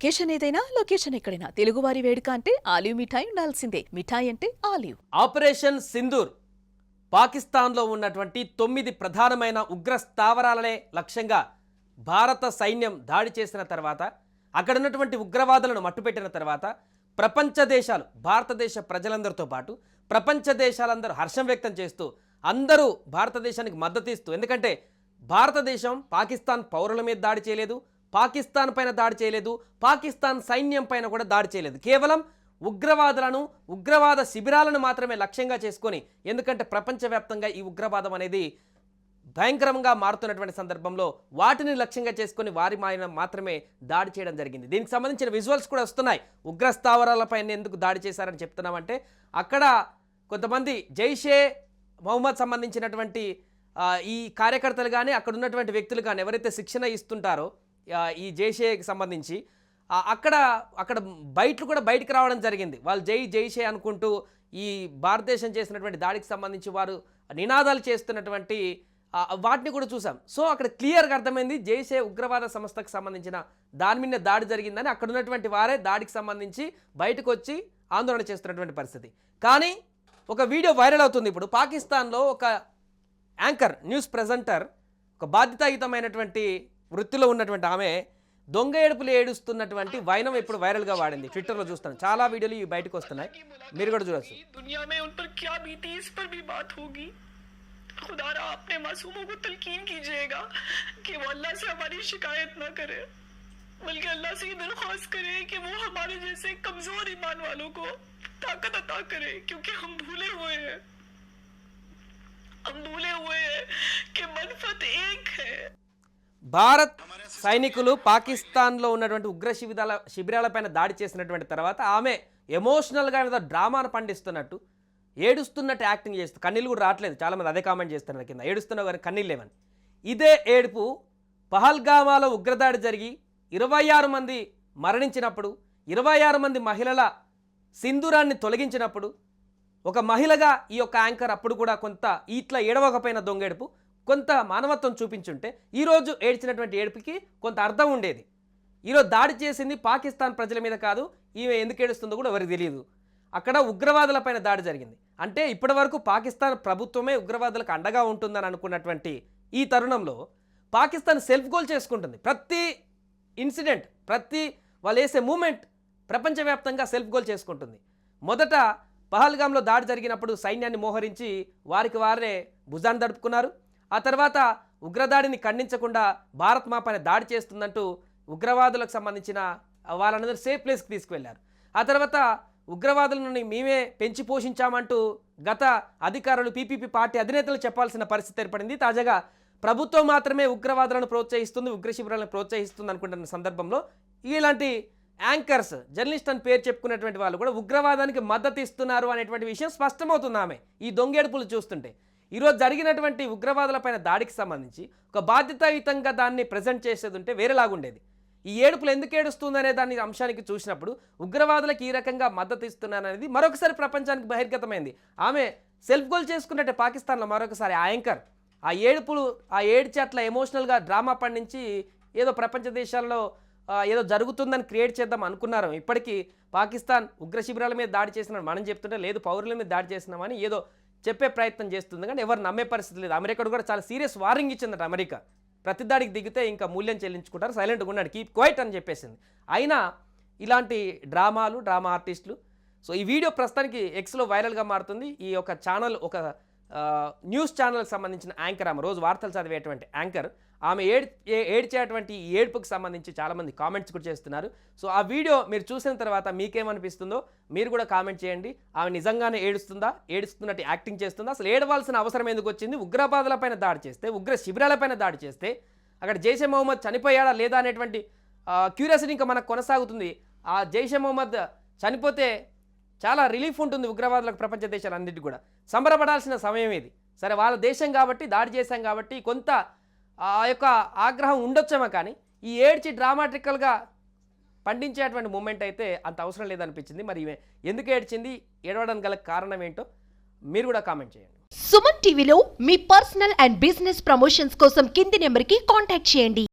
Occasion ఏదైనా location ఎక్కడైనా తెలుగువారి వేడుక అంటే ఆలివ్ మిఠాయి ఉండాల్సిందే. మిఠాయి అంటే ఆలివ్. ఆపరేషన్ సింధూర్ పాకిస్తాన్లో ఉన్నటువంటి 9 ప్రధానమైన ఉగ్ర స్థావరాలనే లక్ష్యంగా భారత సైన్యం దాడి చేసిన తర్వాత, అక్కడ ఉన్నటువంటి ఉగ్రవాదులను మట్టుపెట్టిన తర్వాత ప్రపంచ దేశాలు, భారతదేశ ప్రజలందరితో పాటు ప్రపంచ దేశాలందరూ హర్షం వ్యక్తం చేస్తూ అందరూ భారతదేశానికి మద్దతు ఇస్తూ, ఎందుకంటే భారతదేశం పాకిస్తాన్ పౌరుల మీద దాడి చేయలేదు, పాకిస్తాన్ పైన దాడి చేయలేదు, పాకిస్తాన్ సైన్యం పైన కూడా దాడి చేయలేదు. కేవలం ఉగ్రవాదులను, ఉగ్రవాద శిబిరాలను మాత్రమే లక్ష్యంగా చేసుకొని, ఎందుకంటే ప్రపంచవ్యాప్తంగా ఈ ఉగ్రవాదం అనేది భయంకరంగా మారుతున్నటువంటి సందర్భంలో వాటిని లక్ష్యంగా చేసుకొని వారి మాత్రమే దాడి చేయడం జరిగింది. దీనికి సంబంధించిన విజువల్స్ కూడా వస్తున్నాయి. ఉగ్ర స్థావరాలపైన ఎందుకు దాడి చేశారని చెప్తున్నామంటే, అక్కడ కొంతమంది జైషే మొహమ్మద్ సంబంధించినటువంటి ఈ కార్యకర్తలు కానీ, అక్కడ ఉన్నటువంటి వ్యక్తులు కానీ ఎవరైతే శిక్షణ ఇస్తుంటారో ఈ జైషేకి సంబంధించి, అక్కడ బయటలు కూడా బయటకు రావడం జరిగింది. వాళ్ళు జైషే అనుకుంటూ ఈ భారతదేశం చేసినటువంటి దాడికి సంబంధించి వారు నినాదాలు చేస్తున్నటువంటి వాటిని కూడా చూసాం. సో అక్కడ క్లియర్గా అర్థమైంది జైషే ఉగ్రవాద సంస్థకు సంబంధించిన దాని మీద దాడి జరిగిందని. అక్కడ ఉన్నటువంటి వారే దాడికి సంబంధించి బయటకు వచ్చి ఆందోళన చేస్తున్నటువంటి పరిస్థితి. కానీ ఒక వీడియో వైరల్ అవుతుంది ఇప్పుడు. పాకిస్తాన్లో ఒక యాంకర్, న్యూస్ ప్రెజెంటర్, ఒక బాధ్యతాయుతమైనటువంటి వృత్తిలో ఉన్నటువంటి ఆమె దొంగ ఏడుపులు ఏడుస్తున్నటువంటి వైనం ఇప్పుడు వైరల్గా వాడింది. ట్విట్టర్లో చూస్తాను, చాలా వీడియోలు ఇవి బయటకు వస్తున్నాయి, మీరు కూడా చూడొచ్చు. खुदारा अपने मासूमों को तलकीन कीजिएगा कि वो अल्लाह से हमारी शिकायत ना करे, बल्कि अल्लाह से ये दरख्वास्त करे कि वो हमारे जैसे कमजोर ईमान वालों को ताकत अता करे, क्योंकि हम भूले हुए हैं कि मनफत एक है. భారత్ సైనికులు పాకిస్తాన్లో ఉన్నటువంటి ఉగ్ర శిబిరాలపైన దాడి చేసినటువంటి తర్వాత ఆమె ఎమోషనల్గా ఏదో డ్రామాను పండిస్తున్నట్టు, ఏడుస్తున్నట్టు యాక్టింగ్ చేస్తూ, కన్నీళ్ళు కూడా రావట్లేదు. చాలామంది అదే కామెంట్ చేస్తున్నారు కింద, ఏడుస్తున్నావు కానీ కన్నీళ్ళు లేవని. ఇదే ఏడుపు పహల్గామాలో ఉగ్రదాడి జరిగి 26 మంది మరణించినప్పుడు, 26 మంది మహిళల సింధూరాన్ని తొలగించినప్పుడు, ఒక మహిళగా ఈ యొక్క యాంకర్ అప్పుడు కూడా కొంత ఇట్లా ఏడవకపోయిన దొంగేడుపు, కొంత మానవత్వం చూపించుంటే ఈరోజు ఏడ్చినటువంటి ఏడుపుకి కొంత అర్థం ఉండేది. ఈరోజు దాడి చేసింది పాకిస్తాన్ ప్రజల మీద కాదు, ఈమె ఎందుకు ఏడుస్తుందో కూడా ఎవరికి తెలియదు. అక్కడ ఉగ్రవాదులపైన దాడి జరిగింది అంటే ఇప్పటి వరకు పాకిస్తాన్ ప్రభుత్వమే ఉగ్రవాదులకు అండగా ఉంటుందని అనుకున్నటువంటి ఈ తరుణంలో పాకిస్తాన్ సెల్ఫ్ గోల్ చేసుకుంటుంది. ప్రతి ఇన్సిడెంట్, ప్రతి వాళ్ళు వేసే మూమెంట్ ప్రపంచవ్యాప్తంగా సెల్ఫ్ గోల్ చేసుకుంటుంది. మొదట పహల్గామ్లో దాడి జరిగినప్పుడు సైన్యాన్ని మోహరించి వారికి వారే భుజాన్ని దడుపుకున్నారు. ఆ తర్వాత ఉగ్రదాడిని ఖండించకుండా భారత్ మా పైన దాడి చేస్తుందంటూ ఉగ్రవాదులకు సంబంధించిన వాళ్ళందరూ సేఫ్ ప్లేస్కి తీసుకువెళ్ళారు. ఆ తర్వాత ఉగ్రవాదులను మేమే పెంచి పోషించామంటూ గత అధికారులు, పీపీపీ పార్టీ అధినేతలు చెప్పాల్సిన పరిస్థితి ఏర్పడింది. తాజాగా ప్రభుత్వం మాత్రమే ఉగ్రవాదులను ప్రోత్సహిస్తుంది, ఉగ్ర శిబిరాలను ప్రోత్సహిస్తుంది అనుకుంటున్న సందర్భంలో ఇలాంటి యాంకర్స్, జర్నలిస్ట్ అని పేరు చెప్పుకున్నటువంటి వాళ్ళు కూడా ఉగ్రవాదానికి మద్దతు ఇస్తున్నారు అనేటువంటి విషయం స్పష్టమవుతుంది ఆమె ఈ దొంగేడుపులు చూస్తుంటే. ఈరోజు జరిగినటువంటి ఉగ్రవాదులపైన దాడికి సంబంధించి ఒక బాధ్యతాయుతంగా దాన్ని ప్రజెంట్ చేసేది ఉంటే వేరేలాగుండేది. ఈ ఏడుపులు ఎందుకు ఏడుస్తుందనే దాని అంశానికి చూసినప్పుడు ఉగ్రవాదులకు ఈ రకంగా మద్దతు ఇస్తున్నాననేది మరొకసారి ప్రపంచానికి బహిర్గతమైంది. ఆమె సెల్ఫ్ గోల్ చేసుకున్నట్టే పాకిస్తాన్లో మరొకసారి ఆ యాంకర్ ఆ ఏడుపులు, ఆ ఏడ్చి అట్లా ఎమోషనల్గా డ్రామా పండించి ఏదో ప్రపంచ దేశాల్లో ఏదో జరుగుతుందని క్రియేట్ చేద్దాం అనుకున్నారు. ఇప్పటికీ పాకిస్తాన్ ఉగ్ర శిబిరాల మీద దాడి చేసినాడు మనం చెప్తుంటే, లేదు పౌరుల మీద దాడి చేసినామని ఏదో చెప్పే ప్రయత్నం చేస్తుంది, కానీ ఎవరు నమ్మే పరిస్థితి లేదు. అమెరికా కూడా చాలా సీరియస్ వార్నింగ్ ఇచ్చిందట. అమెరికా ప్రతి దాడికి దిగితే ఇంకా మూల్యం చెల్లించుకుంటారు, సైలెంట్గా ఉన్నాడు, కీప్ క్వైట్ అని చెప్పేసింది. అయినా ఇలాంటి డ్రామా ఆర్టిస్టులు. సో ఈ వీడియో ప్రస్తుతానికి ఎక్స్లో వైరల్గా మారుతుంది. ఈ యొక్క ఛానల్, ఒక న్యూస్ ఛానల్కి సంబంధించిన యాంకర్, ఆమె రోజు వార్తలు చదివేటువంటి యాంకర్, ఆమె ఏడ్చేటువంటి ఈ ఏడుపుకి సంబంధించి చాలామంది కామెంట్స్ కూడా చేస్తున్నారు. సో ఆ వీడియో మీరు చూసిన తర్వాత మీకేమనిపిస్తుందో మీరు కూడా కామెంట్ చేయండి. ఆమె నిజంగానే ఏడుస్తున్నట్టు యాక్టింగ్ చేస్తుందా? అసలు ఏడవలసిన అవసరం ఎందుకు వచ్చింది? ఉగ్రవాదులపైన దాడి చేస్తే, ఉగ్ర శిబిరాలపైన దాడి చేస్తే అక్కడ జైషే మొహమ్మద్ చనిపోయాడా లేదా అనేటువంటి క్యూరియాసిటీ ఇంకా మనకు కొనసాగుతుంది. ఆ జైషే మొహమ్మద్ చనిపోతే చాలా రిలీఫ్ ఉంటుంది ఉగ్రవాదులకు, ప్రపంచ దేశాలన్నిటికీ కూడా సంబరపడాల్సిన సమయం ఇది. సరే, వాళ్ళ దేశం కాబట్టి, దాడి చేశాం కాబట్టి కొంత ఆ యొక్క ఆగ్రహం ఉండొచ్చేమో, కానీ ఈ ఏడ్చి డ్రామాటికల్గా పండించేటువంటి మూమెంట్ అయితే అంత అవసరం లేదనిపించింది. మరి ఎందుకు ఏడ్చింది, ఏడవడానికి గల కారణం ఏంటో మీరు కూడా కామెంట్ చేయండి. సుమన్ టీవీలో మీ పర్సనల్ అండ్ బిజినెస్ ప్రమోషన్స్ కోసం కింది నెంబర్కి కాంటాక్ట్ చేయండి.